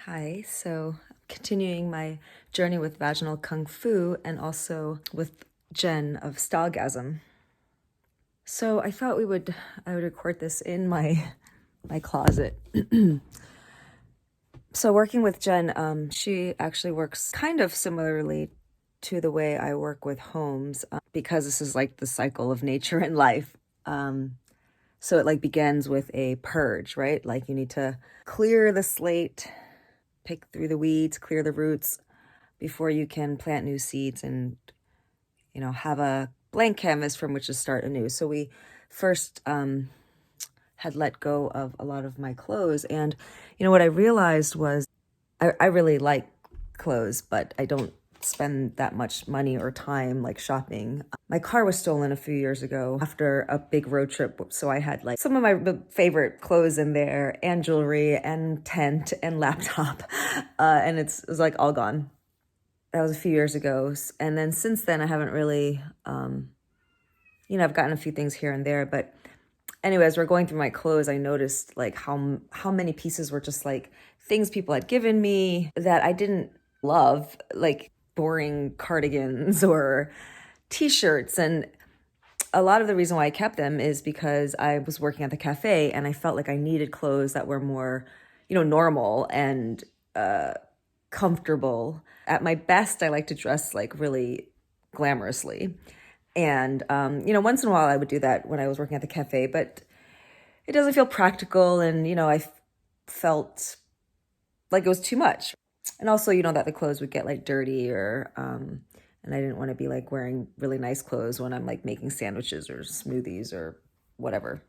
Hi, so continuing my journey with vaginal kung fu and also with Jenn of Staggasm. So I thought I would record this in my closet. So working with Jenn, she actually works kind of similarly to the way I work with homes, because this is like the cycle of nature and life. So it like begins with a purge, right? Like you need to clear the slate, pick through the weeds, clear the roots before you can plant new seeds and, have a blank canvas from which to start anew. So we first had let go of a lot of my clothes. And, what I realized was I really like clothes, but I don't spend that much money or time like shopping. My car was stolen a few years ago after a big road trip. So I had like some of my favorite clothes in there and jewelry and tent and laptop. And it was like all gone. That was a few years ago. And then since then, I haven't really, I've gotten a few things here and there. But anyway, as we're going through my clothes, I noticed like how many pieces were just like things people had given me that I didn't love, like boring cardigans or t-shirts. And a lot of the reason why I kept them is because I was working at the cafe and I felt like I needed clothes that were more, normal and comfortable. At my best, I like to dress like really glamorously. And, once in a while I would do that when I was working at the cafe, but it doesn't feel practical. And, I felt like it was too much. And also, that the clothes would get like dirty and I didn't want to be like wearing really nice clothes when I'm like making sandwiches or smoothies or whatever.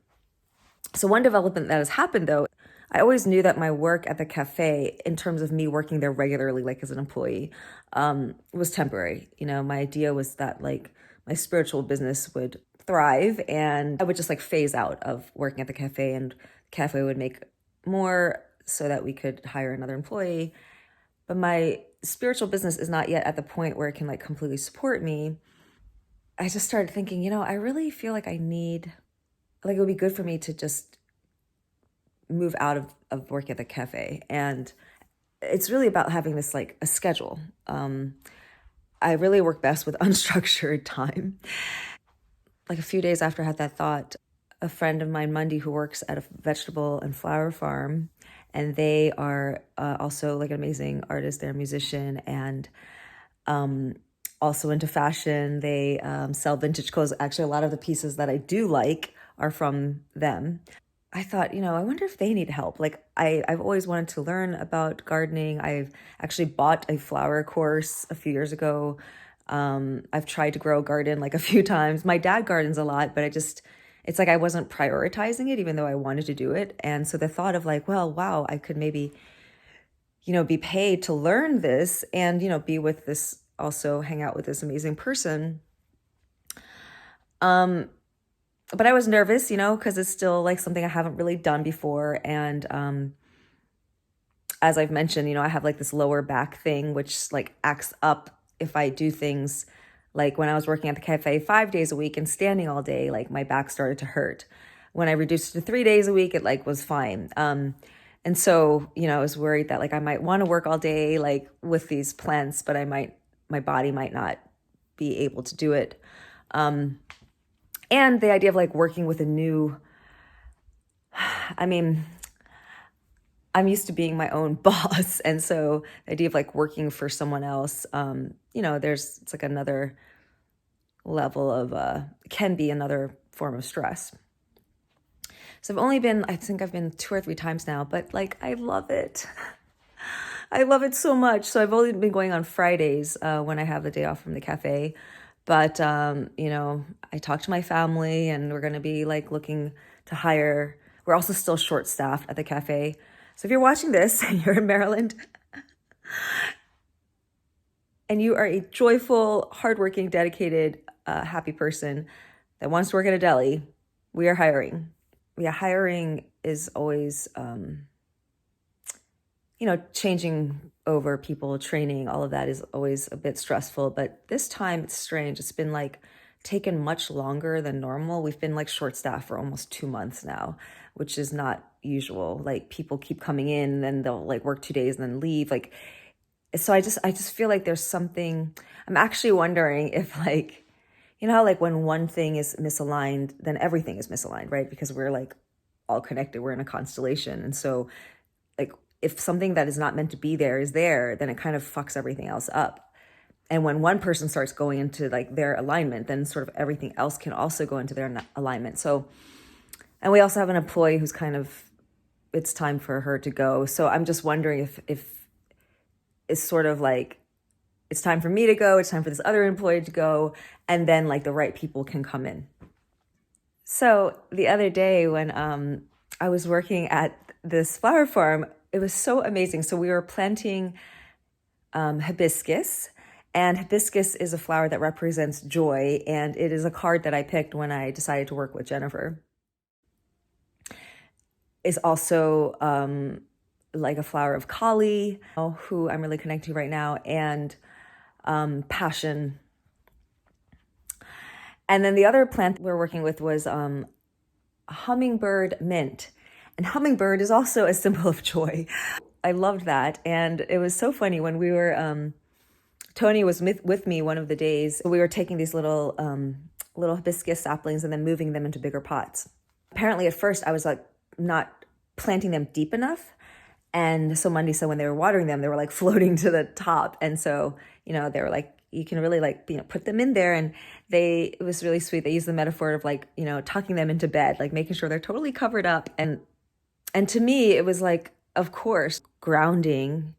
So one development that has happened though, I always knew that my work at the cafe, in terms of me working there regularly, like as an employee, was temporary. My idea was that like my spiritual business would thrive and I would just like phase out of working at the cafe, and the cafe would make more so that we could hire another employee. But my spiritual business is not yet at the point where it can like completely support me. I just started thinking, I really feel like I need, like it would be good for me to just move out of work at the cafe. And it's really about having this like a schedule. I really work best with unstructured time. Like a few days after I had that thought, a friend of mine, Mundy, who works at a vegetable and flower farm, and they are also like an amazing artist. They're a musician and also into fashion. They sell vintage clothes. Actually, a lot of the pieces that I do like are from them. I thought, I wonder if they need help. Like I've always wanted to learn about gardening. I've actually bought a flower course a few years ago. I've tried to grow a garden like a few times. My dad gardens a lot, but it's like I wasn't prioritizing it, even though I wanted to do it. And so the thought of like, well, wow, I could maybe, be paid to learn this and, be with this, also hang out with this amazing person. But I was nervous, because it's still like something I haven't really done before. And as I've mentioned, I have like this lower back thing, which like acts up if I do things like when I was working at the cafe 5 days a week and standing all day, like my back started to hurt. When I reduced it to 3 days a week, it like was fine. And so, I was worried that like I might want to work all day, like with these plants, but my body might not be able to do it. And the idea of like working with a new, I mean, I'm used to being my own boss. And so the idea of like working for someone else, it's like another level of, can be another form of stress. So I think I've been 2 or 3 times now, but like, I love it. I love it so much. So I've only been going on Fridays when I have the day off from the cafe. But, I talked to my family and we're going to be like looking to hire. We're also still short staffed at the cafe. So if you're watching this and you're in Maryland and you are a joyful, hardworking, dedicated, happy person that wants to work at a deli, we are hiring. Yeah, hiring is always, changing over people, training, all of that is always a bit stressful. But this time it's strange. It's been like taken much longer than normal. We've been like short staffed for almost 2 months now, which is not usual. Like people keep coming in and then they'll like work 2 days and then leave. Like, so I just feel like there's something, I'm actually wondering if like, you know how like when one thing is misaligned, then everything is misaligned, right? Because we're like all connected, we're in a constellation. And so like if something that is not meant to be there is there, then it kind of fucks everything else up. And when one person starts going into like their alignment, then sort of everything else can also go into their alignment. So, and we also have an employee who's kind of, it's time for her to go. So I'm just wondering if it's sort of like, it's time for me to go, it's time for this other employee to go, and then like the right people can come in. So the other day when I was working at this flower farm, it was so amazing. So we were planting hibiscus, and hibiscus is a flower that represents joy, and it is a card that I picked when I decided to work with Jennifer. Is also like a flower of Kali, who I'm really connected to right now, and passion. And then the other plant we're working with was hummingbird mint. And hummingbird is also a symbol of joy. I loved that. And it was so funny when we were, Tony was with me one of the days. We were taking these little hibiscus saplings and then moving them into bigger pots. Apparently at first I was like not planting them deep enough. And so Mundy said when they were watering them, they were like floating to the top. And so, you know, they were like, you can really like, you know, put them in there. And it was really sweet. They used the metaphor of like, you know, tucking them into bed, like making sure they're totally covered up. And to me, it was like, of course, grounding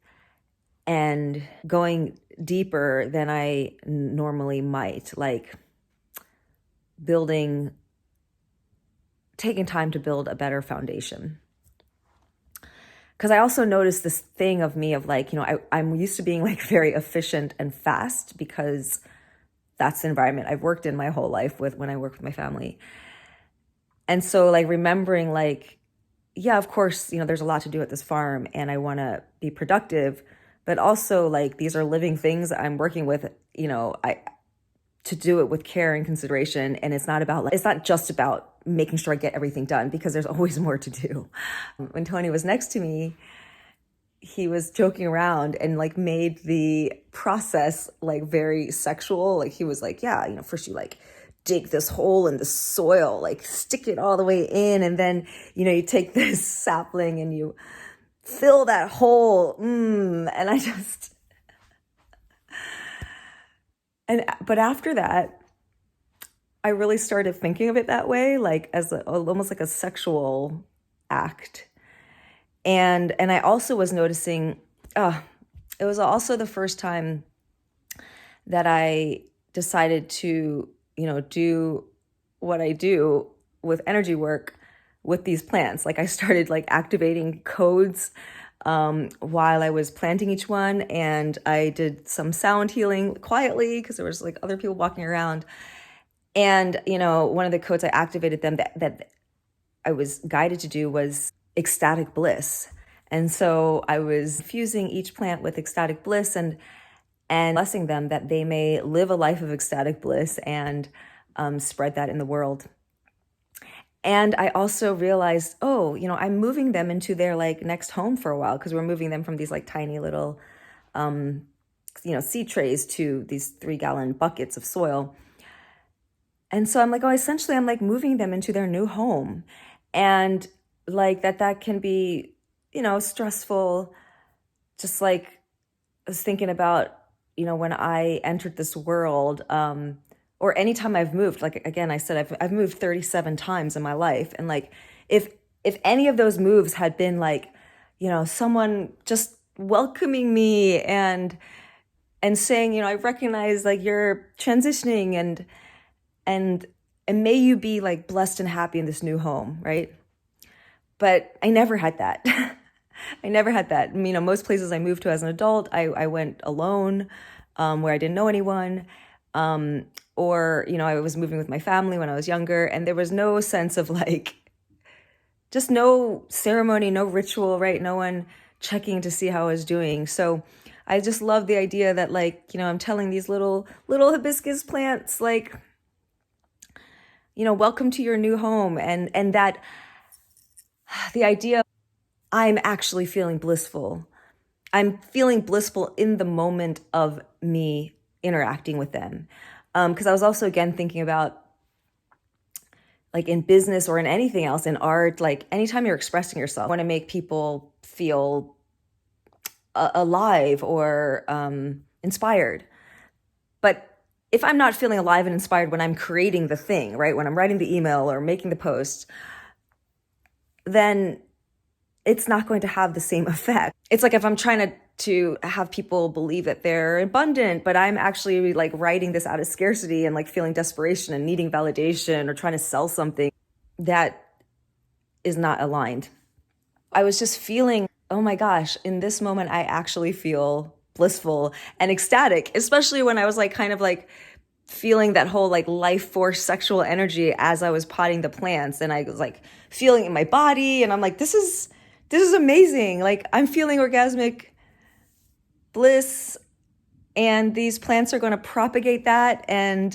and going deeper than I normally might, like taking time to build a better foundation. Because I also noticed this thing of me of like, you know, I'm used to being like very efficient and fast because that's the environment I've worked in my whole life when I work with my family. And so like remembering like, yeah, of course, you know, there's a lot to do at this farm and I want to be productive, but also like these are living things I'm working with, you know, to do it with care and consideration. And it's not just about making sure I get everything done because there's always more to do. When Tony was next to me, he was joking around and like made the process like very sexual. Like he was like, yeah, you know, first you like dig this hole in the soil, like stick it all the way in. And then, you know, you take this sapling and you fill that hole. And I just, but after that, I really started thinking of it that way, like as almost like a sexual act. And I also was noticing, it was also the first time that I decided to, you know, do what I do with energy work with these plants. Like I started like activating codes while I was planting each one. And I did some sound healing quietly because there was like other people walking around. And, you know, one of the codes I activated them that I was guided to do was Ecstatic Bliss. And so I was fusing each plant with Ecstatic Bliss and blessing them that they may live a life of ecstatic bliss and spread that in the world. And I also realized, oh, you know, I'm moving them into their like next home for a while because we're moving them from these like tiny little, you know, seed trays to these 3-gallon buckets of soil. And so I'm like, oh, essentially I'm like moving them into their new home. And like that can be, you know, stressful. Just like I was thinking about, you know, when I entered this world, or anytime I've moved, like, again, I said, I've moved 37 times in my life. And like, if any of those moves had been like, you know, someone just welcoming me and saying, you know, I recognize like you're transitioning and may you be like blessed and happy in this new home, right? But I never had that. I never had that. You know, most places I moved to as an adult, I went alone, where I didn't know anyone, or, you know, I was moving with my family when I was younger, and there was no sense of like, just no ceremony, no ritual, right? No one checking to see how I was doing. So I just love the idea that like, you know, I'm telling these little hibiscus plants, like, welcome to your new home. And that the idea I'm actually feeling blissful. I'm feeling blissful in the moment of me interacting with them. Because I was also, again, thinking about like in business or in anything else, in art, like anytime you're expressing yourself, I want to make people feel alive or inspired. But if I'm not feeling alive and inspired when I'm creating the thing, right, when I'm writing the email or making the post, then it's not going to have the same effect. It's like if I'm trying to have people believe that they're abundant, but I'm actually like writing this out of scarcity and like feeling desperation and needing validation or trying to sell something, that is not aligned. I was just feeling, oh my gosh, in this moment, I actually feel blissful and ecstatic, especially when I was like kind of like feeling that whole like life force sexual energy as I was potting the plants, and I was like feeling it in my body, and I'm like, this is amazing. Like I'm feeling orgasmic bliss, and these plants are going to propagate that, and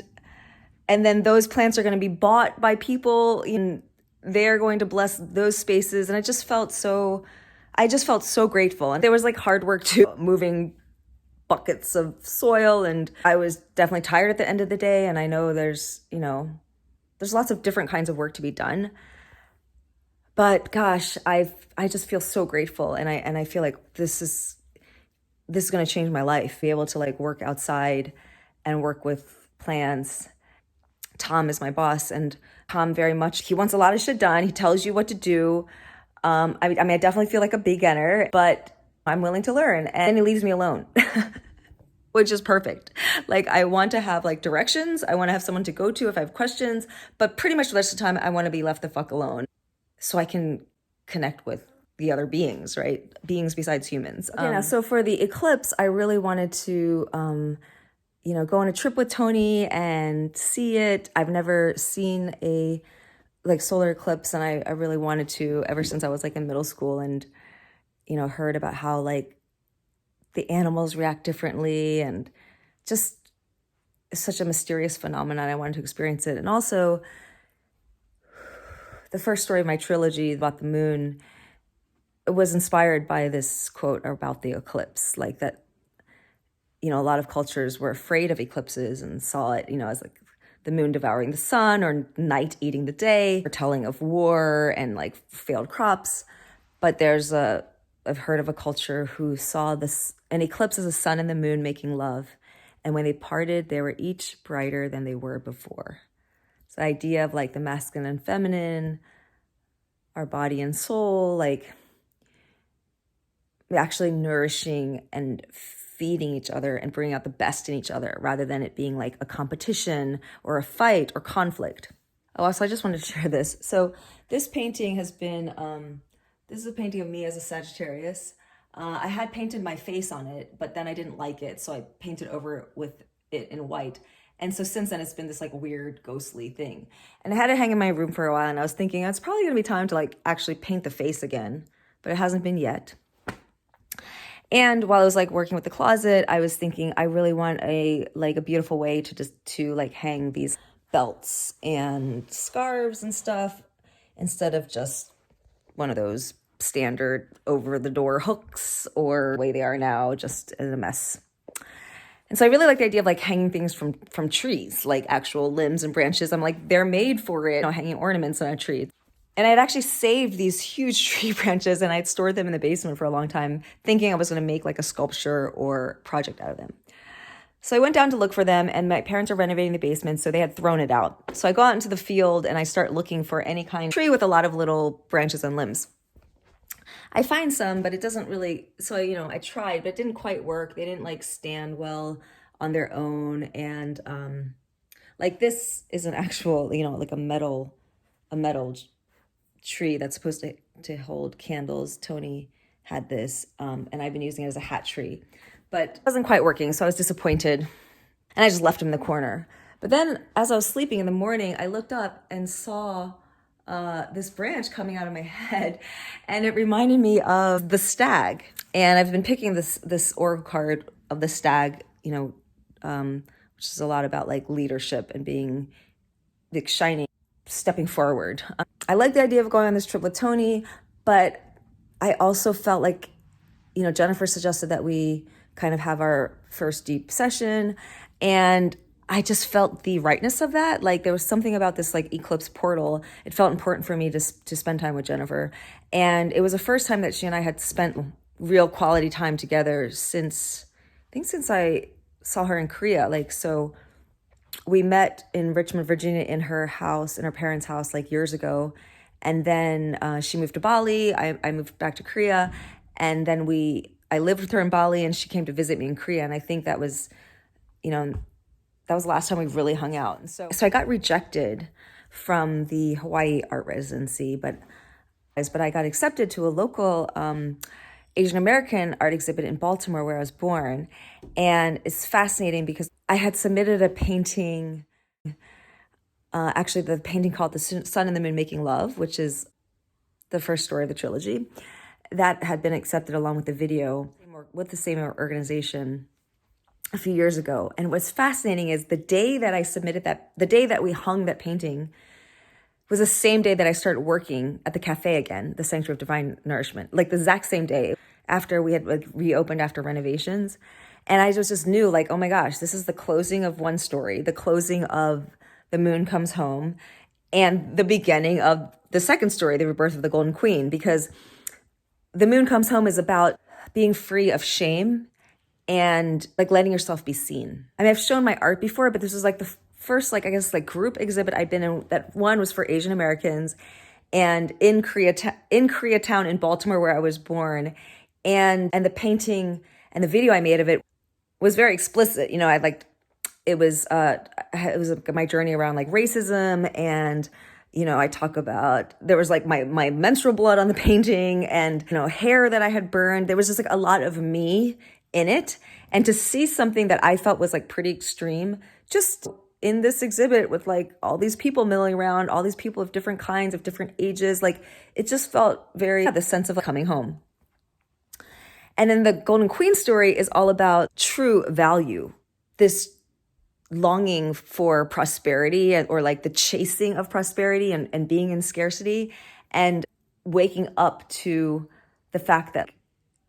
then those plants are going to be bought by people, and they're going to bless those spaces. And I just felt so grateful. And there was like hard work too, moving buckets of soil, and I was definitely tired at the end of the day. And I know there's lots of different kinds of work to be done. But gosh, I just feel so grateful, and I feel like this is going to change my life. Be able to like work outside and work with plants. Tom is my boss, and Tom very much, he wants a lot of shit done. He tells you what to do. I definitely feel like a beginner, but I'm willing to learn, and he leaves me alone, which is perfect. Like I want to have like directions. I want to have someone to go to if I have questions, but pretty much the rest of the time I want to be left the fuck alone so I can connect with the other beings, right? Beings besides humans. So for the eclipse, I really wanted to, go on a trip with Tony and see it. I've never seen a like solar eclipse, and I really wanted to ever since I was like in middle school, and, heard about how like the animals react differently, and just it's such a mysterious phenomenon. I wanted to experience it. And also the first story of my trilogy about the moon was inspired by this quote about the eclipse, like that, a lot of cultures were afraid of eclipses and saw it, as like the moon devouring the sun or night eating the day, or telling of war and like failed crops. But I've heard of a culture who saw an eclipse as the sun and the moon making love. And when they parted, they were each brighter than they were before. So the idea of like the masculine and feminine, our body and soul, like actually nourishing and feeding each other and bringing out the best in each other, rather than it being like a competition or a fight or conflict. Oh, also, I just wanted to share this. So this painting has been, this is a painting of me as a Sagittarius. I had painted my face on it, but then I didn't like it, so I painted over it with it in white. And so since then, it's been this like weird ghostly thing. And I had it hang in my room for a while, and I was thinking it's probably gonna be time to like actually paint the face again, but it hasn't been yet. And while I was like working with the closet, I was thinking I really want a beautiful way to like hang these belts and scarves and stuff, instead of just one of those standard over the door hooks, or the way they are now, just in a mess. And so I really like the idea of like hanging things from trees, like actual limbs and branches. I'm like, they're made for it, hanging ornaments on a tree. And I had actually saved these huge tree branches, and I'd stored them in the basement for a long time, thinking I was going to make like a sculpture or project out of them. So I went down to look for them, and my parents are renovating the basement, so they had thrown it out. So I go out into the field and I start looking for any kind of tree with a lot of little branches and limbs. I find some, but it doesn't really, so I tried, but it didn't quite work. They didn't like stand well on their own. And like this is an actual, like a metal tree that's supposed to hold candles. Tony had this, and I've been using it as a hat tree, but it wasn't quite working, so I was disappointed, and I just left him in the corner. But then as I was sleeping in the morning, I looked up and saw this branch coming out of my head, and it reminded me of the STAG. And I've been picking this oracle card of the STAG, which is a lot about like leadership and being like shining. stepping forward. I like the idea of going on this trip with Tony, but I also felt like, Jennifer suggested that we kind of have our first deep session, and I just felt the rightness of that. Like there was something about this like eclipse portal. It felt important for me to spend time with Jennifer. And it was the first time that she and I had spent real quality time together since I saw her in Korea. Like, so we met in Richmond, Virginia in her house, in her parents' house, like years ago. And then she moved to Bali. I moved back to Korea. And then I lived with her in Bali, and she came to visit me in Korea. And I think that was, that was the last time we really hung out. And so I got rejected from the Hawaii art residency, but I got accepted to a local Asian American art exhibit in Baltimore where I was born. And it's fascinating because I had submitted a painting, actually the painting called The Sun and the Moon Making Love, which is the first story of the trilogy, that had been accepted along with the video with the same organization a few years ago. And what's fascinating is the day that I submitted the day that we hung that painting was the same day that I started working at the cafe again, the Sanctuary of Divine Nourishment, like the exact same day after we had like reopened after renovations. And I just knew like, oh my gosh, this is the closing of one story, the closing of The Moon Comes Home, and the beginning of the second story, The Rebirth of the Golden Queen, because The Moon Comes Home is about being free of shame and like letting yourself be seen. I mean, I've shown my art before, but this was like the first, like, I guess, like group exhibit I've been in. That one was for Asian Americans, and in Koreatown in Baltimore, where I was born. And the painting and the video I made of it was very explicit. It was my journey around like racism, and I talk about, there was like my menstrual blood on the painting, and hair that I had burned. There was just like a lot of me in it. And to see something that I felt was like pretty extreme, just in this exhibit with like all these people milling around, all these people of different kinds, of different ages, like it just felt very, the sense of coming home. And then the Golden Queen story is all about true value, this longing for prosperity, or like the chasing of prosperity, and being in scarcity, and waking up to the fact that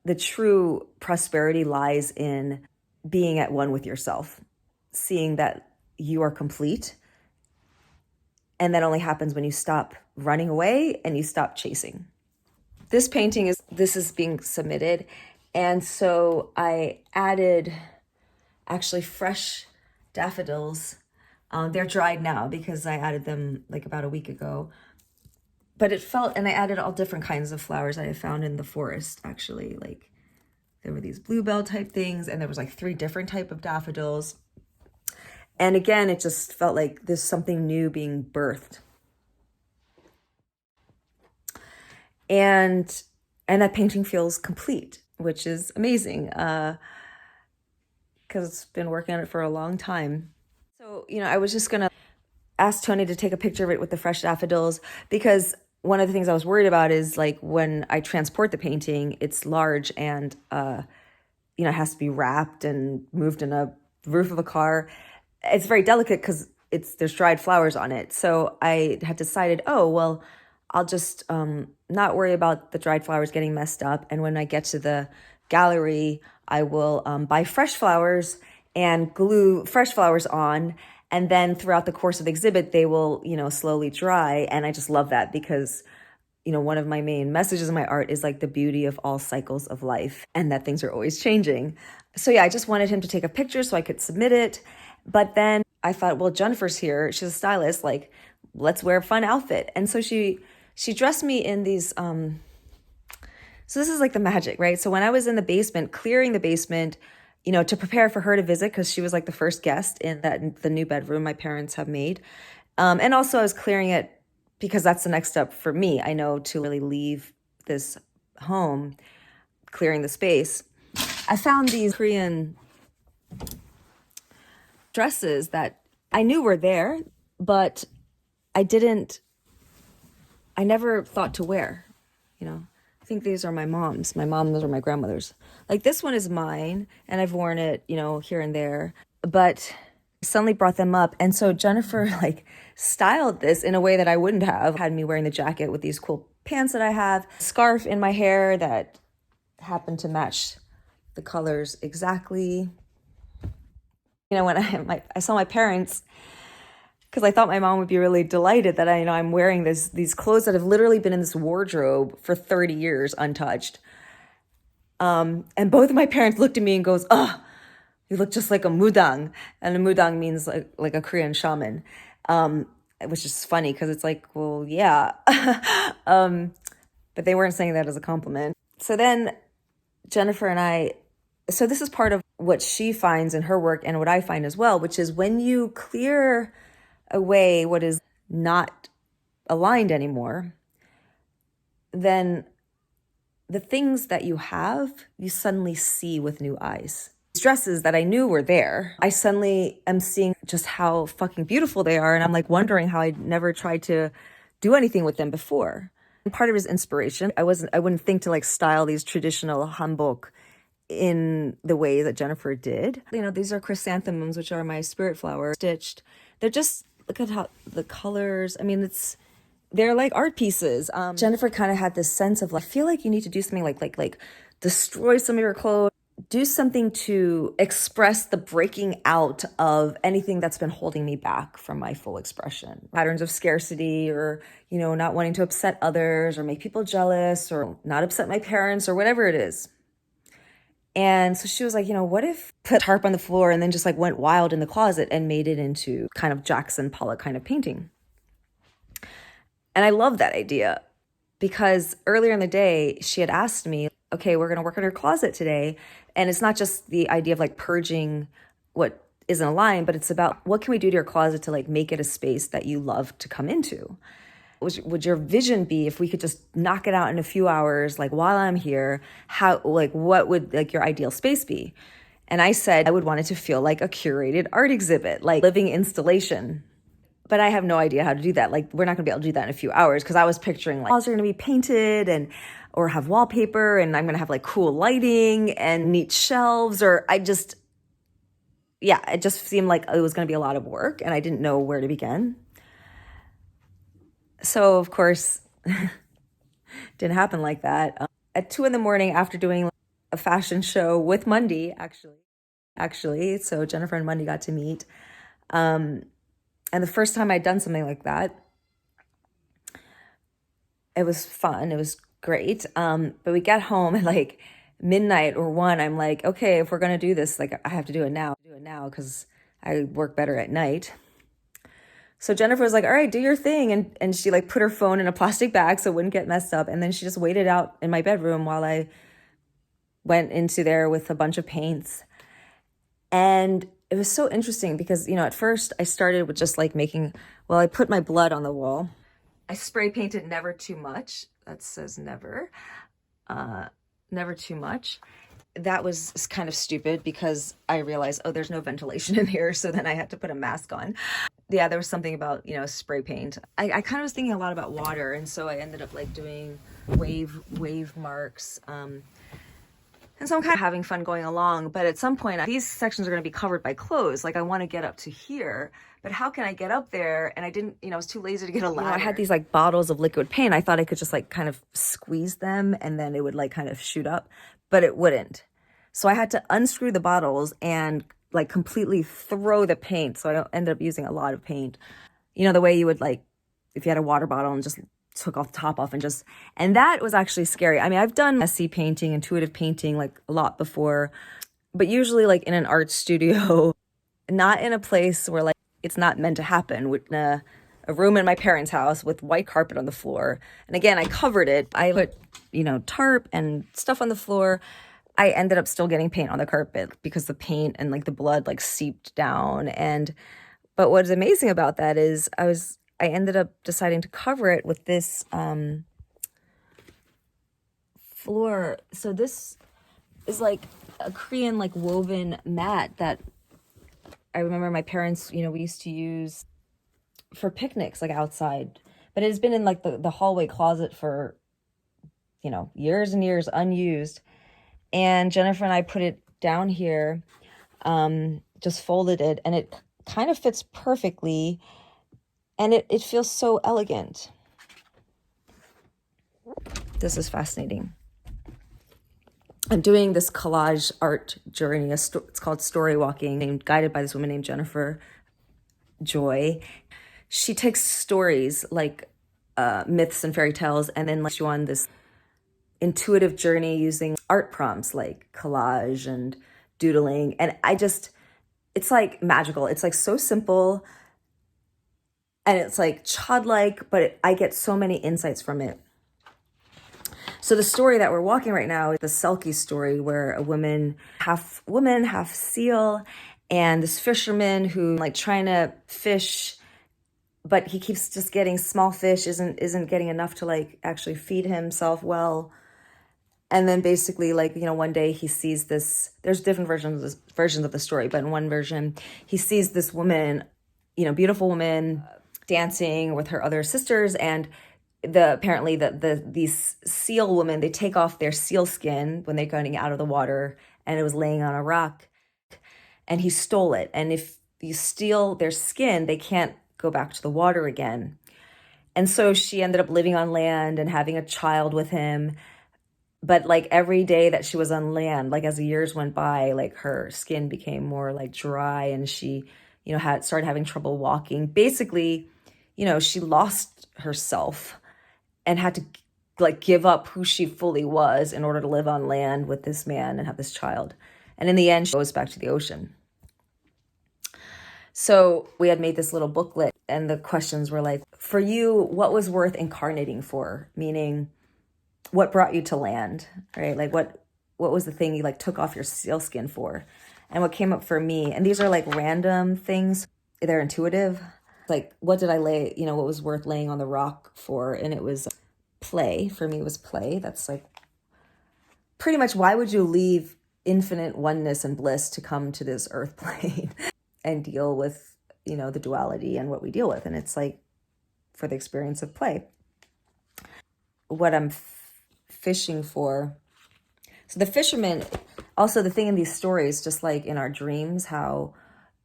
the true prosperity lies in being at one with yourself, seeing that you are complete. And that only happens when you stop running away and you stop chasing. This painting is being submitted. And so I added actually fresh daffodils. They're dried now because I added them like about a week ago. But and I added all different kinds of flowers I had found in the forest, actually. Like there were these bluebell type things, and there was like 3 different type of daffodils. And again, it just felt like there's something new being birthed. And that painting feels complete, which is amazing, because it's been working on it for a long time. So, I was just going to ask Tony to take a picture of it with the fresh daffodils, because one of the things I was worried about is like when I transport the painting, it's large, and, it has to be wrapped and moved in a roof of a car. It's very delicate because there's dried flowers on it. So I had decided, oh, well, I'll just not worry about the dried flowers getting messed up. And when I get to the gallery, I will buy fresh flowers and glue fresh flowers on. And then throughout the course of the exhibit, they will, slowly dry. And I just love that because, one of my main messages in my art is like the beauty of all cycles of life, and that things are always changing. So yeah, I just wanted him to take a picture so I could submit it. But then I thought, well, Jennifer's here. She's a stylist. Like, let's wear a fun outfit. And so she dressed me in these, so this is like the magic, right? So when I was in the basement, clearing the basement, to prepare for her to visit, because she was like the first guest in the new bedroom my parents have made. And also I was clearing it because that's the next step for me. I know to really leave this home, clearing the space. I found these Korean dresses that I knew were there, but I never thought to wear, I think these are my mom's. Those are my grandmother's. Like this one is mine, and I've worn it, here and there. But suddenly brought them up. And so Jennifer like styled this in a way that I wouldn't have. Had me wearing the jacket with these cool pants that I have, scarf in my hair that happened to match the colors exactly. You know, when I saw my parents, because I thought my mom would be really delighted that I'm wearing these clothes that have literally been in this wardrobe for 30 years untouched. And both of my parents looked at me and goes, "Oh, you look just like a mudang." And a mudang means like a Korean shaman, which is funny because it's like, well, yeah. But they weren't saying that as a compliment. So then Jennifer and I, so this is part of what she finds in her work and what I find as well, which is when you clear away what is not aligned anymore, then the things that you have, you suddenly see with new eyes. Dresses that I knew were there, I suddenly am seeing just how fucking beautiful they are. And I'm like wondering how I'd never tried to do anything with them before. And part of it is inspiration. I wouldn't think to like style these traditional hanbok in the way that Jennifer did. You know, these are chrysanthemums, which are my spirit flower stitched. They're just, look at how the colors, I mean, they're like art pieces. Jennifer kind of had this sense of like, I feel like you need to do something like destroy some of your clothes, do something to express the breaking out of anything that's been holding me back from my full expression. Patterns of scarcity, or, you know, not wanting to upset others or make people jealous or not upset my parents or whatever it is. And so she was like, you know, what if put tarp on the floor and then just like went wild in the closet and made it into kind of Jackson Pollock kind of painting. And I love that idea because earlier in the day, she had asked me, okay, we're going to work on your closet today. And it's not just the idea of like purging what isn't aligned, but it's about what can we do to your closet to like make it a space that you love to come into? Would your vision be if we could just knock it out in a few hours, like while I'm here, what would like your ideal space be? And I said, I would want it to feel like a curated art exhibit, like living installation. But I have no idea how to do that. Like, we're not gonna be able to do that in a few hours because I was picturing like walls are gonna be painted or have wallpaper, and I'm gonna have like cool lighting and neat shelves, it just seemed like it was gonna be a lot of work and I didn't know where to begin. So of course, didn't happen like that. At 2 a.m. after doing a fashion show with Mundy, actually, so Jennifer and Mundy got to meet. And the first time I'd done something like that, it was fun. It was great. But we got home at like midnight or 1. I'm like, okay, if we're going to do this, like I have to do it now because I work better at night. So Jennifer was like, all right, do your thing. And she like put her phone in a plastic bag so it wouldn't get messed up. And then she just waited out in my bedroom while I went into there with a bunch of paints. And it was so interesting because, you know, at first I started with just like I put my blood on the wall. I spray painted never too much. That says never. Never too much. That was kind of stupid because I realized, there's no ventilation in here. So then I had to put a mask on. Yeah, there was something about, you know, spray paint. I kind of was thinking a lot about water. And so I ended up like doing wave marks. And so I'm kind of having fun going along. But at some point, these sections are going to be covered by clothes. Like I want to get up to here. But how can I get up there? And I didn't, I was too lazy to get a ladder. I had these like bottles of liquid paint. I thought I could just like kind of squeeze them and then it would like kind of shoot up, but it wouldn't. So I had to unscrew the bottles and like completely throw the paint. So I ended up using a lot of paint. You know, the way you would like, if you had a water bottle and just took off the top off and that was actually scary. I mean, I've done messy painting, intuitive painting like a lot before, but usually like in an art studio, not in a place where like it's not meant to happen, with a room in my parents' house with white carpet on the floor. And again, I covered it. I put, tarp and stuff on the floor. I ended up still getting paint on the carpet because the paint and like the blood like seeped down. But what's amazing about that is I ended up deciding to cover it with this floor. So this is like a Korean like woven mat that I remember my parents, we used to use for picnics like outside. But it has been in like the hallway closet for, years and years unused. And Jennifer and I put it down here, just folded it, and it kind of fits perfectly, and it feels so elegant. This is fascinating. I'm doing this collage art journey. It's called Storywalking, guided by this woman named Jennifer Joy. She takes stories like myths and fairy tales, and then like you on this intuitive journey using art prompts like collage and doodling. And it's like magical. It's like so simple, and it's like childlike, but I get so many insights from it. So the story that we're walking right now is the Selkie story, where a woman, half seal, and this fisherman who like trying to fish, but he keeps just getting small fish, isn't getting enough to like actually feed himself well. And then basically, like, you know, one day he sees this, there's different versions of the story, but in one version, he sees this woman, you know, beautiful woman dancing with her other sisters, and apparently these seal women, they take off their seal skin when they're getting out of the water, and it was laying on a rock, and he stole it. And if you steal their skin, they can't go back to the water again. And so she ended up living on land and having a child with him. But like every day that she was on land, like as the years went by, like her skin became more like dry, and she, you know, started having trouble walking. Basically, you know, she lost herself and had to like give up who she fully was in order to live on land with this man and have this child. And in the end, she goes back to the ocean. So we had made this little booklet, and the questions were like, for you, what was worth incarnating for? Meaning, what brought you to land, right? Like what was the thing you like took off your seal skin for? And what came up for me, and these are like random things, they're intuitive. Like, what did I lay, you know, what was worth laying on the rock for? And it was play. For me, it was play. That's like pretty much, why would you leave infinite oneness and bliss to come to this earth plane and deal with, you know, the duality and what we deal with? And it's like for the experience of play. What I'm fishing for. So the fisherman, also the thing in these stories, just like in our dreams, how,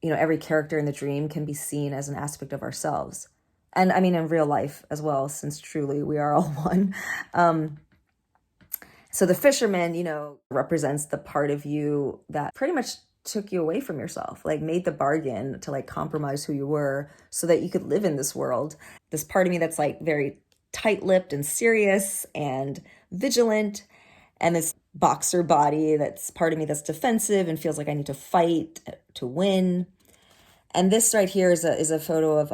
you know, every character in the dream can be seen as an aspect of ourselves. And I mean, in real life as well, since truly we are all one. So the fisherman, you know, represents the part of you that pretty much took you away from yourself, like made the bargain to like compromise who you were so that you could live in this world. This part of me that's like very tight-lipped and serious and vigilant, and this boxer body that's part of me that's defensive and feels like I need to fight to win. And this right here is a photo of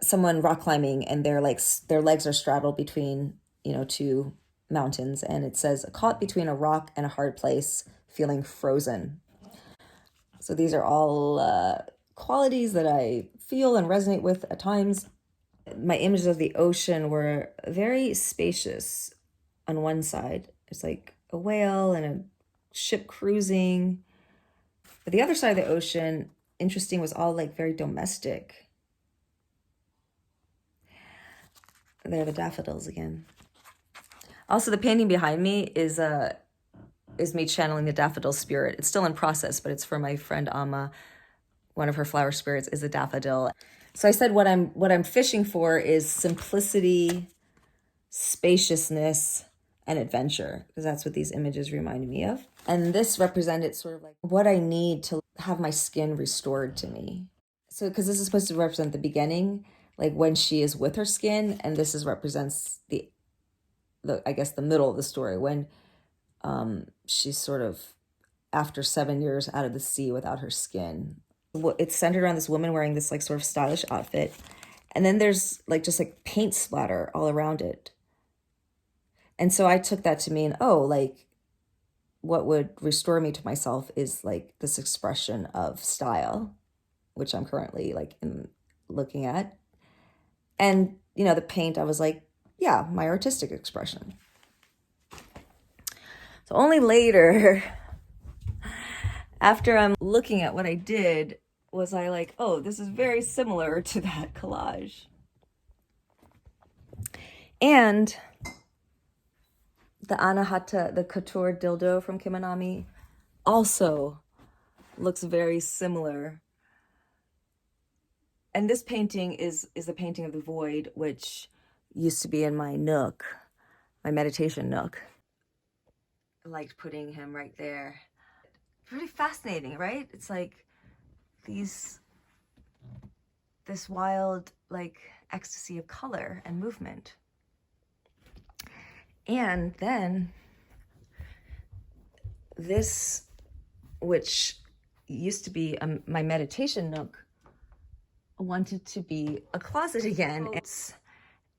someone rock climbing, and they're like their legs are straddled between, you know, two mountains, and it says, caught between a rock and a hard place, feeling frozen. So these are all qualities that I feel and resonate with at times. My images of the ocean were very spacious. On one side, it's like a whale and a ship cruising. But the other side of the ocean, interesting, was all like very domestic. There are the daffodils again. Also, the painting behind me is me channeling the daffodil spirit. It's still in process, but it's for my friend Amma. One of her flower spirits is a daffodil. So I said what I'm fishing for is simplicity, spaciousness, and adventure, because that's what these images remind me of. And this represented sort of like what I need to have my skin restored to me. So because this is supposed to represent the beginning, like when she is with her skin, and this represents the I guess the middle of the story, when she's sort of after 7 years out of the sea without her skin. It's centered around this woman wearing this like sort of stylish outfit, and then there's like just like paint splatter all around it. And so I took that to mean, oh, like what would restore me to myself is like this expression of style, which I'm currently like looking at. And, you know, the paint, I was like, yeah, my artistic expression. So only later, after I'm looking at what I did, was I like, oh, this is very similar to that collage. And the Anahata, the couture dildo from Kimonami, also looks very similar And this painting is a painting of the void, which used to be in my nook, my meditation nook. I liked putting him right there. Pretty fascinating, right? It's like this wild, like, ecstasy of color and movement. And then this, which used to be my meditation nook, wanted to be a closet again.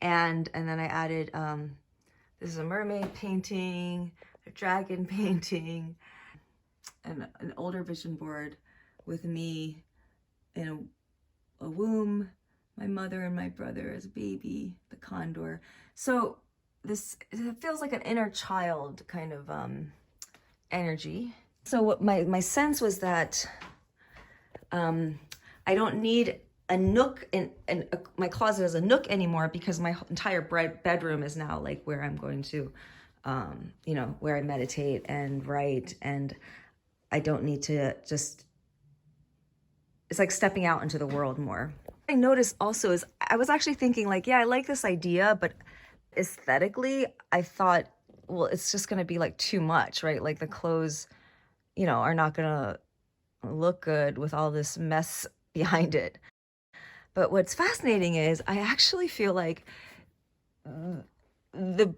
And then I added, this is a mermaid painting, a dragon painting, and an older vision board with me in a womb, my mother and my brother as a baby, the condor. So it feels like an inner child kind of energy. So what my sense was that I don't need a nook in my closet as a nook anymore, because my entire bedroom is now like where I'm going to, where I meditate and write, and I don't need to just, it's like stepping out into the world more. What I noticed also is I was actually thinking like, yeah, I like this idea, but aesthetically, I thought, well, it's just going to be like too much, right? Like the clothes, are not going to look good with all this mess behind it. But what's fascinating is I actually feel like the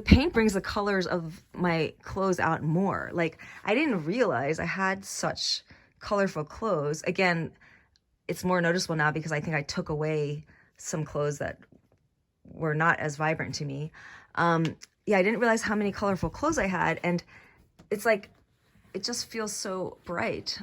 paint brings the colors of my clothes out more. Like, I didn't realize I had such colorful clothes. Again, it's more noticeable now because I think I took away some clothes that were not as vibrant to me. I didn't realize how many colorful clothes I had, and it's like, it just feels so bright.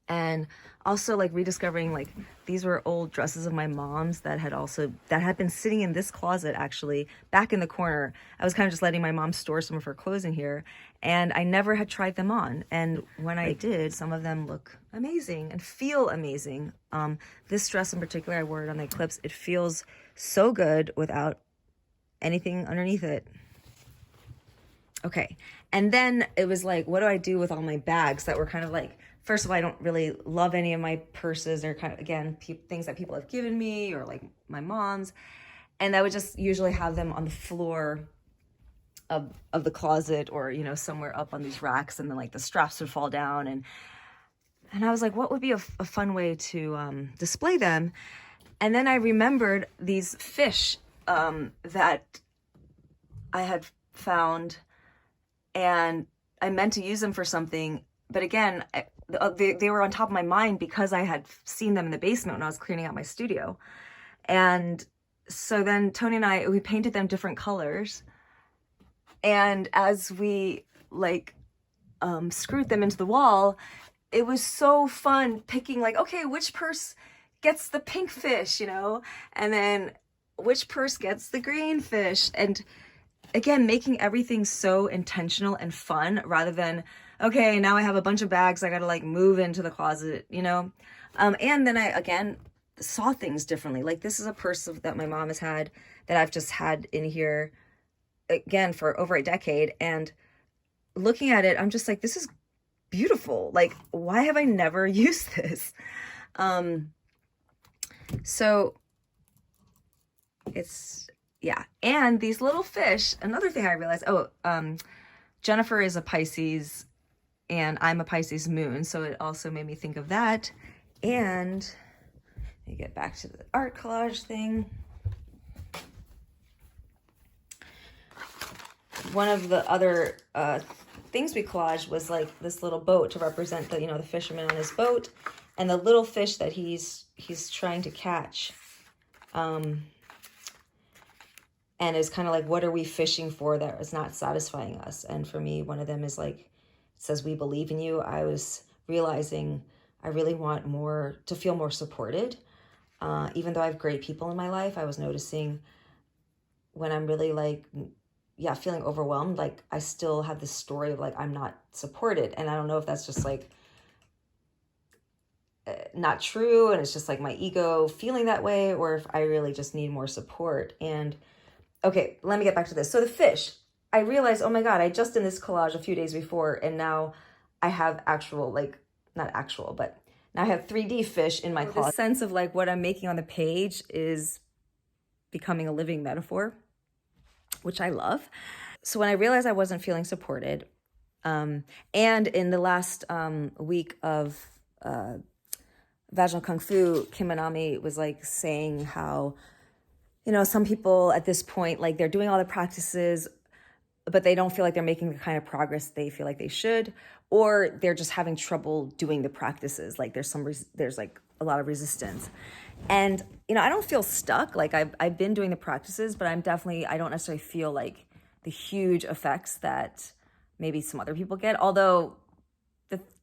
And also like rediscovering, like, these were old dresses of my mom's that had been sitting in this closet, actually, back in the corner. I was kind of just letting my mom store some of her clothes in here, and I never had tried them on. And when I did, some of them look amazing and feel amazing. This dress in particular, I wore it on the eclipse. It feels so good without anything underneath it. Okay. And then it was like, what do I do with all my bags that were kind of like, first of all, I don't really love any of my purses. They're kind of, again, things that people have given me, or like my mom's. And I would just usually have them on the floor of the closet, or, somewhere up on these racks, and then like the straps would fall down. And I was like, what would be a fun way to display them? And then I remembered these fish that I had found, and I meant to use them for something. But again, they were on top of my mind because I had seen them in the basement when I was cleaning out my studio. And so then Tony and we painted them different colors. And as we screwed them into the wall, it was so fun picking like, okay, which purse gets the pink fish, and then which purse gets the green fish. And again, making everything so intentional and fun, rather than, okay, now I have a bunch of bags I gotta move into the closet, and then I, again, saw things differently. Like, this is a purse that my mom has had, that I've just had in here, again, for over a decade. And looking at it, I'm just like, this is beautiful. Like, why have I never used this? So it's, yeah. And these little fish, another thing I realized, Jennifer is a Pisces and I'm a Pisces moon. So it also made me think of that. And let me get back to the art collage thing. One of the other things we collaged was like this little boat to represent the, the fisherman on his boat, and the little fish that he's trying to catch. And it's kind of like, what are we fishing for that is not satisfying us? And for me, one of them is like, it says, we believe in you. I was realizing I really want to feel more supported. Even though I have great people in my life, I was noticing when I'm really feeling overwhelmed, like I still have this story of like, I'm not supported. And I don't know if that's just like not true, and it's just like my ego feeling that way, or if I really just need more support. And okay, let me get back to this. So the fish, I realized, oh my God, I just did this collage a few days before, and now I have actual, not actual, but Now I have 3D fish in my closet. The sense of like what I'm making on the page is becoming a living metaphor, which I love. So when I realized I wasn't feeling supported, and in the last week of Vaginal Kung Fu, Kim Manami was like saying how, you know, some people at this point, like they're doing all the practices, but they don't feel like they're making the kind of progress they feel like they should, or they're just having trouble doing the practices. Like there's like a lot of resistance. And, you know, I don't feel stuck. Like I've been doing the practices, but I don't necessarily feel like the huge effects that maybe some other people get. Although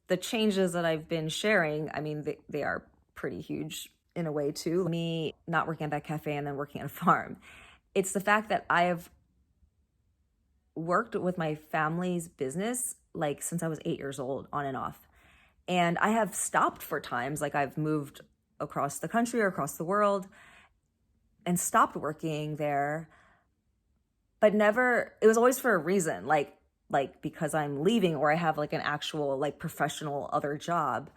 the changes that I've been sharing, I mean, they are pretty huge in a way too. Me not working at that cafe and then working at a farm. It's the fact that I have worked with my family's business like since I was 8 years old, on and off. And I have stopped for times, like I've moved across the country or across the world and stopped working there, but never, it was always for a reason, like because I'm leaving or I have like an actual like professional other job.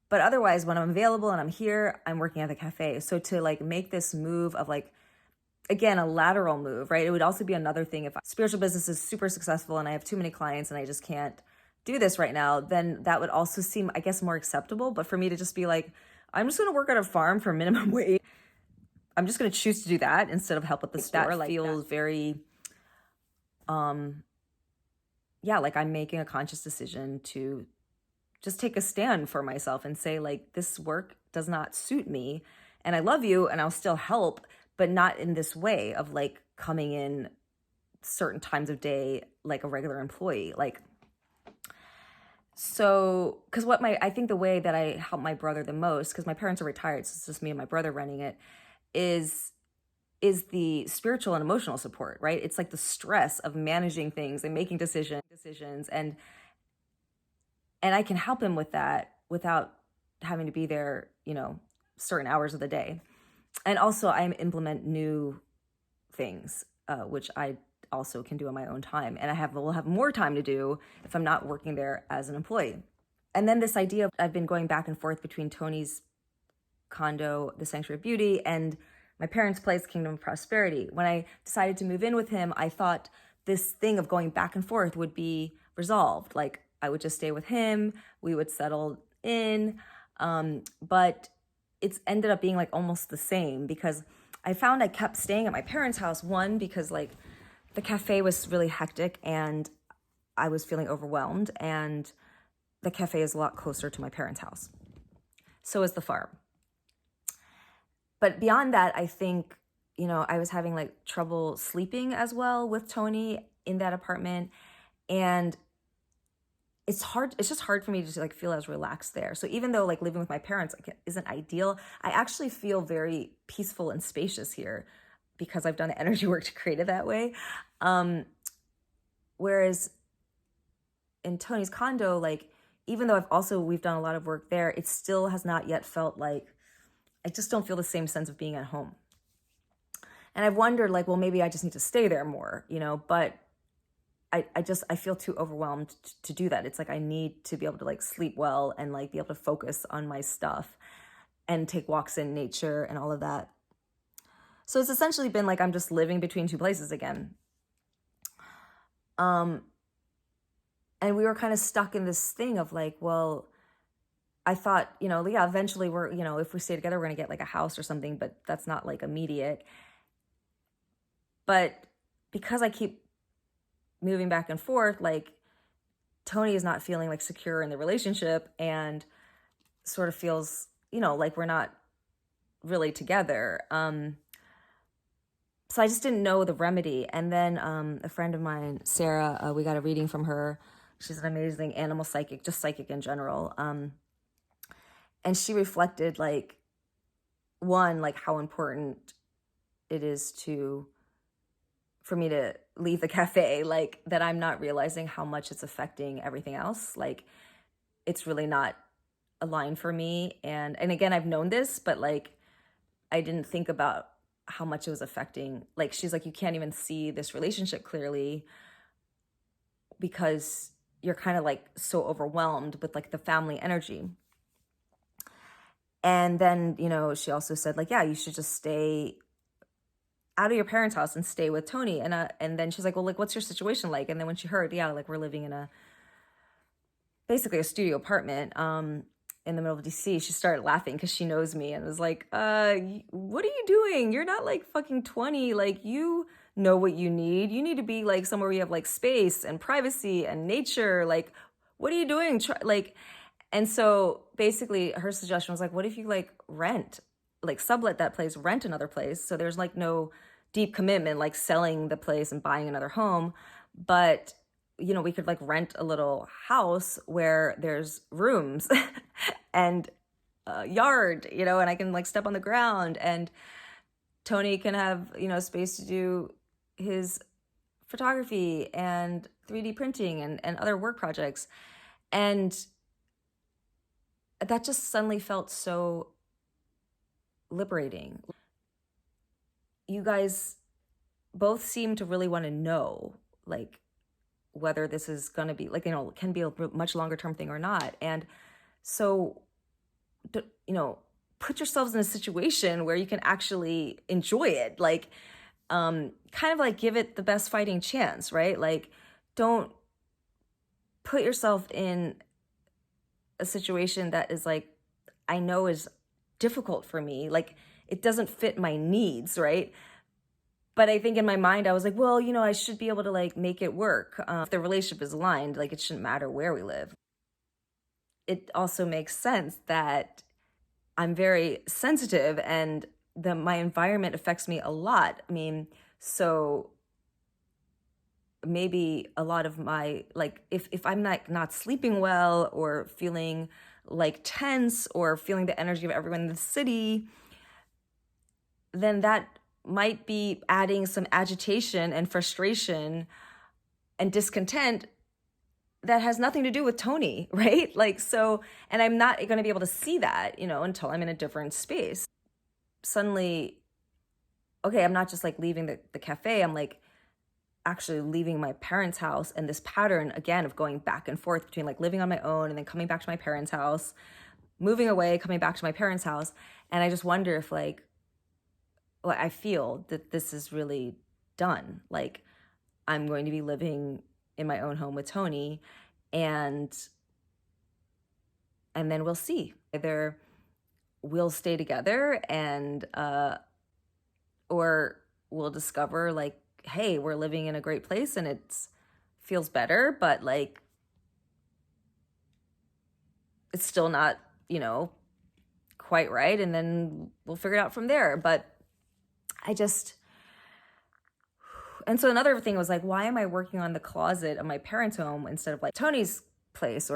But otherwise, when I'm available and I'm here, I'm working at the cafe. So to like make this move of like, again, a lateral move, right? It would also be another thing if spiritual business is super successful and I have too many clients and I just can't do this right now, then that would also seem, I guess, more acceptable. But for me to just be like, I'm just going to work at a farm for minimum wage, I'm just going to choose to do that instead of help at the store. That like feels very, yeah, like I'm making a conscious decision to just take a stand for myself and say like, this work does not suit me and I love you and I'll still help, but not in this way of like coming in certain times of day like a regular employee. Like, so, because I think the way that I help my brother the most, because my parents are retired, so it's just me and my brother running it, is the spiritual and emotional support, right? It's like the stress of managing things and making decisions, and I can help him with that without having to be there, you know, certain hours of the day. And also I implement new things, which I also can do on my own time. And will have more time to do if I'm not working there as an employee. And then this idea of, I've been going back and forth between Tony's condo, the Sanctuary of Beauty, and my parents' place, Kingdom of Prosperity. When I decided to move in with him, I thought this thing of going back and forth would be resolved. Like I would just stay with him, we would settle in. But it's ended up being like almost the same, because I found I kept staying at my parents' house, one, because like the cafe was really hectic and I was feeling overwhelmed, and the cafe is a lot closer to my parents' house. So is the farm. But beyond that, I think, you know, I was having like trouble sleeping as well with Tony in that apartment. And it's just hard for me to like feel as relaxed there. So even though like living with my parents like, isn't ideal, I actually feel very peaceful and spacious here because I've done the energy work to create it that way. Whereas in Tony's condo, like, even though we've done a lot of work there, it still has not yet felt like, I just don't feel the same sense of being at home. And I've wondered like, well, maybe I just need to stay there more, you know, but I feel too overwhelmed to do that. It's like, I need to be able to like sleep well and like be able to focus on my stuff and take walks in nature and all of that. So it's essentially been like, I'm just living between two places again. And we were kind of stuck in this thing of like, well, I thought, you know, yeah, eventually we're, you know, if we stay together, we're going to get like a house or something, but that's not like immediate. But because I keep moving back and forth, like Tony is not feeling like secure in the relationship and sort of feels, you know, like we're not really together. So I just didn't know the remedy. And then a friend of mine, Sarah, we got a reading from her. She's an amazing animal psychic, just psychic in general. And she reflected like, one, like how important it is for me to leave the cafe, like that I'm not realizing how much it's affecting everything else. Like it's really not aligned for me. And again, I've known this, but like, I didn't think about how much it was affecting. Like, she's like, you can't even see this relationship clearly because you're kind of like so overwhelmed with like the family energy. And then, you know, she also said like, yeah, you should just stay out of your parents' house and stay with Tony. And then she's like, well, like, what's your situation like? And then when she heard, yeah, like we're living in basically a studio apartment, in the middle of DC, she started laughing because she knows me and was like, what are you doing? You're not like fucking 20. Like, you know what you need. You need to be like somewhere where you have like space and privacy and nature. Like, what are you doing? And so basically her suggestion was like, what if you like rent, like sublet that place, rent another place? So there's like no deep commitment, like selling the place and buying another home. But, you know, we could like rent a little house where there's rooms and a yard, you know, and I can like step on the ground and Tony can have, you know, space to do his photography and 3D printing and other work projects. And that just suddenly felt so liberating. You guys both seem to really want to know, like, whether this is going to be, like, you know, can be a much longer term thing or not. And so, you know, put yourselves in a situation where you can actually enjoy it. Like, kind of like give it the best fighting chance, right? Like, don't put yourself in a situation that is like, I know is difficult for me. Like, it doesn't fit my needs, right? But I think in my mind, I was like, well, you know, I should be able to like make it work. If the relationship is aligned, like it shouldn't matter where we live. It also makes sense that I'm very sensitive and my environment affects me a lot. I mean, so maybe a lot of my, like, if I'm not sleeping well or feeling like tense or feeling the energy of everyone in the city, then that might be adding some agitation and frustration and discontent that has nothing to do with Tony, right? Like, so, and I'm not going to be able to see that, you know, until I'm in a different space. Suddenly, okay, I'm not just like leaving the cafe, I'm like actually leaving my parents' house, and this pattern again of going back and forth between like living on my own and then coming back to my parents' house, moving away, coming back to my parents' house. And I just wonder if like, well, I feel that this is really done. Like, I'm going to be living in my own home with Tony, and then we'll see. Either we'll stay together and or we'll discover like, hey, we're living in a great place and it feels better, but like it's still not, you know, quite right, and then we'll figure it out from there. But and so another thing was like, why am I working on the closet of my parents' home instead of like Tony's place?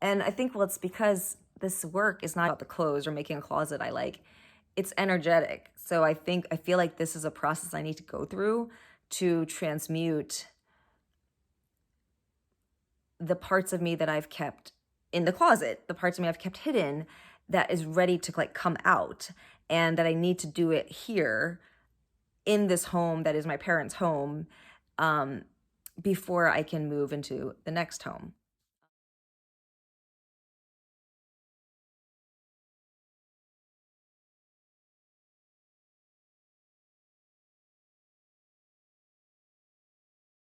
And I think, well, it's because this work is not about the clothes or making a closet I like. It's energetic. So I feel like this is a process I need to go through to transmute the parts of me that I've kept in the closet, the parts of me I've kept hidden that is ready to like come out, and that I need to do it here in this home that is my parents' home, before I can move into the next home.